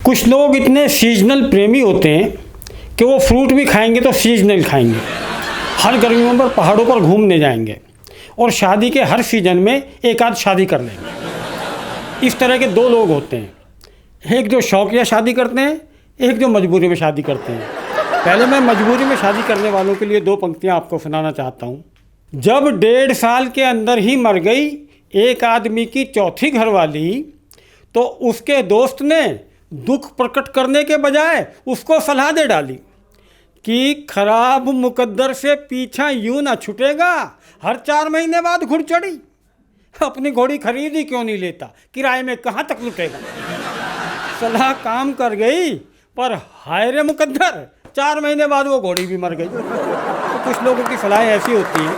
कुछ लोग इतने सीजनल प्रेमी होते हैं कि वो फ्रूट भी खाएंगे तो सीजनल खाएंगे। हर गर्मियों पर पहाड़ों पर घूमने जाएंगे और शादी के हर सीजन में एक आध शादी कर लेंगे। इस तरह के दो लोग होते हैं, एक जो शौकिया शादी करते हैं, एक जो मजबूरी में शादी करते हैं। पहले मैं मजबूरी में शादी करने वालों के लिए दो पंक्तियां आपको सुनाना चाहता हूँ। जब 1.5 साल के अंदर ही मर गई एक आदमी की चौथी घरवाली, तो उसके दोस्त ने दुख प्रकट करने के बजाय उसको सलाह दे डाली कि खराब मुकद्दर से पीछा यूं ना छूटेगा, हर 4 महीने बाद घुड़चढ़ी। अपनी घोड़ी खरीदी क्यों नहीं लेता, किराए में कहाँ तक लुटेगा। सलाह काम कर गई, पर हाय रे मुकद्दर, 4 महीने बाद वो घोड़ी भी मर गई। तो कुछ लोगों की सलाह ऐसी होती है।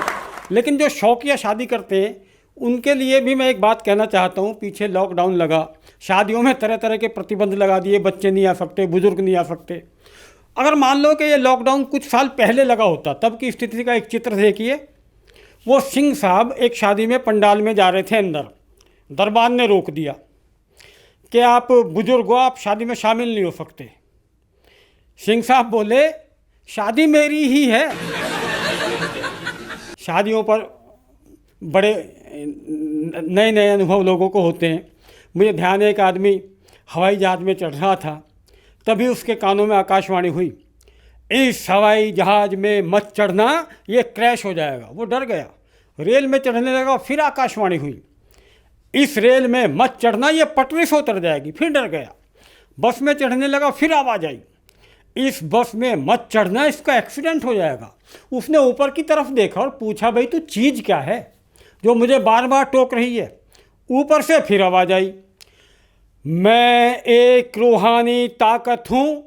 लेकिन जो शौकिया शादी करते हैं उनके लिए भी मैं एक बात कहना चाहता हूँ। पीछे लॉकडाउन लगा, शादियों में तरह तरह के प्रतिबंध लगा दिए, बच्चे नहीं आ सकते, बुजुर्ग नहीं आ सकते। अगर मान लो कि ये लॉकडाउन कुछ साल पहले लगा होता, तब की स्थिति का एक चित्र देखिए। वो सिंह साहब एक शादी में पंडाल में जा रहे थे अंदर, दरबार ने रोक दिया कि आप बुजुर्ग हो, आप शादी में शामिल नहीं हो सकते। सिंह साहब बोले, शादी मेरी ही है। शादियों पर बड़े नए नए अनुभव लोगों को होते हैं। मुझे ध्यान है, एक आदमी हवाई जहाज़ में चढ़ रहा था, तभी उसके कानों में आकाशवाणी हुई, इस हवाई जहाज़ में मत चढ़ना, ये क्रैश हो जाएगा। वो डर गया, रेल में चढ़ने लगा, फिर आकाशवाणी हुई, इस रेल में मत चढ़ना, ये पटरी से उतर जाएगी। फिर डर गया, बस में चढ़ने लगा, फिर आवाज़ आई, इस बस में मत चढ़ना, इसका एक्सीडेंट हो जाएगा। उसने ऊपर की तरफ देखा और पूछा, भाई तू चीज़ क्या है जो मुझे बार बार टोक रही है। ऊपर से फिर आवाज़ आई, मैं एक रूहानी ताकत हूँ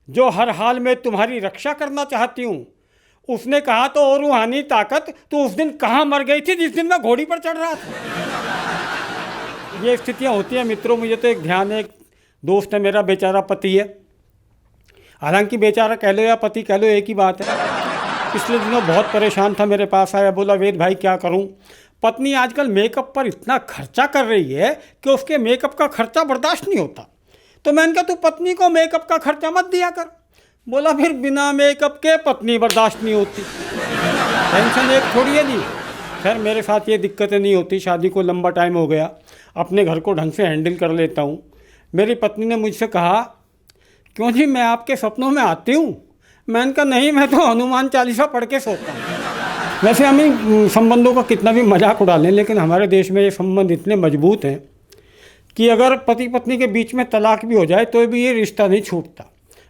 जो हर हाल में तुम्हारी रक्षा करना चाहती हूँ। उसने कहा, तो और रूहानी ताकत, तो उस दिन कहाँ मर गई थी जिस दिन मैं घोड़ी पर चढ़ रहा था। ये स्थितियाँ होती हैं मित्रों। मुझे तो एक ध्यान है, एक दोस्त है मेरा, बेचारा पति है, हालांकि बेचारा कह लो या पति कह लो एक ही बात है। पिछले दिनों बहुत परेशान था, मेरे पास आया, बोला वेद भाई क्या करूं, पत्नी आजकल मेकअप पर इतना खर्चा कर रही है कि उसके मेकअप का खर्चा बर्दाश्त नहीं होता। तो मैंने कहा, तू पत्नी को मेकअप का खर्चा मत दिया कर। बोला, फिर बिना मेकअप के पत्नी बर्दाश्त नहीं होती। टेंशन एक थोड़ी है जी। खैर मेरे साथ ये दिक्कतें नहीं होती, शादी को लंबा टाइम हो गया, अपने घर को ढंग से हैंडल कर लेता हूँ। मेरी पत्नी ने मुझसे कहा, क्यों जी मैं आपके सपनों में आती हूँ? मैंने कहा, नहीं, मैं तो हनुमान चालीसा पढ़ के सोता हूँ। वैसे हम इन संबंधों का कितना भी मजाक उड़ा लें, लेकिन हमारे देश में ये संबंध इतने मजबूत हैं कि अगर पति पत्नी के बीच में तलाक भी हो जाए तो भी ये रिश्ता नहीं छूटता।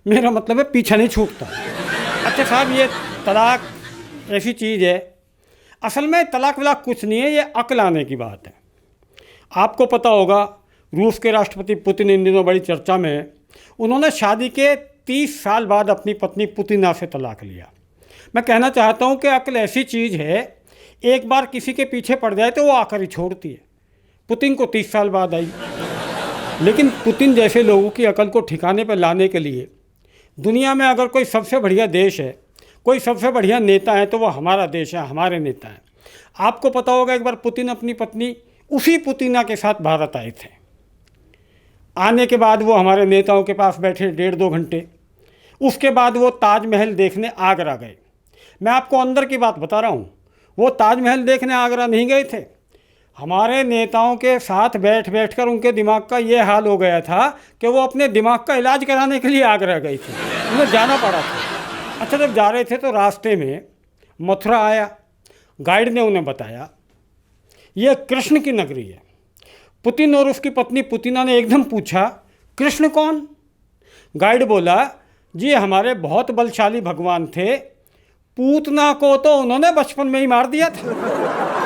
मेरा मतलब है पीछा नहीं छूटता। अच्छा साहब, ये तलाक ऐसी चीज़ है, असल में तलाक वलाक कुछ नहीं है, ये अक्ल आने की बात है। आपको पता होगा, रूस के राष्ट्रपति पुतिन इन दिनों बड़ी चर्चा में है। उन्होंने शादी के 30 साल बाद अपनी पत्नी पुतिना से तलाक लिया। मैं कहना चाहता हूँ कि अक्ल ऐसी चीज़ है, एक बार किसी के पीछे पड़ जाए तो वो आकर ही छोड़ती है। पुतिन को 30 साल बाद आई। लेकिन पुतिन जैसे लोगों की अकल को ठिकाने पर लाने के लिए दुनिया में अगर कोई सबसे बढ़िया देश है, कोई सबसे बढ़िया नेता है, तो वो हमारा देश है, हमारे नेता हैं। आपको पता होगा, एक बार पुतिन अपनी पत्नी उसी पुतिना के साथ भारत आए थे। आने के बाद वो हमारे नेताओं के पास बैठे 1.5-2 घंटे। उसके बाद वो ताजमहल देखने आगरा गए। मैं आपको अंदर की बात बता रहा हूँ, वो ताजमहल देखने आगरा नहीं गए थे। हमारे नेताओं के साथ बैठ बैठ कर उनके दिमाग का ये हाल हो गया था कि वो अपने दिमाग का इलाज कराने के लिए आगरा गए थे, उन्हें जाना पड़ा था। अच्छा, जब जा रहे थे तो रास्ते में मथुरा आया। गाइड ने उन्हें बताया, ये कृष्ण की नगरी है। पुतिन और उसकी पत्नी पुतिना ने एकदम पूछा, कृष्ण कौन? गाइड बोला, जी हमारे बहुत बलशाली भगवान थे, पूतना को तो उन्होंने बचपन में ही मार दिया था।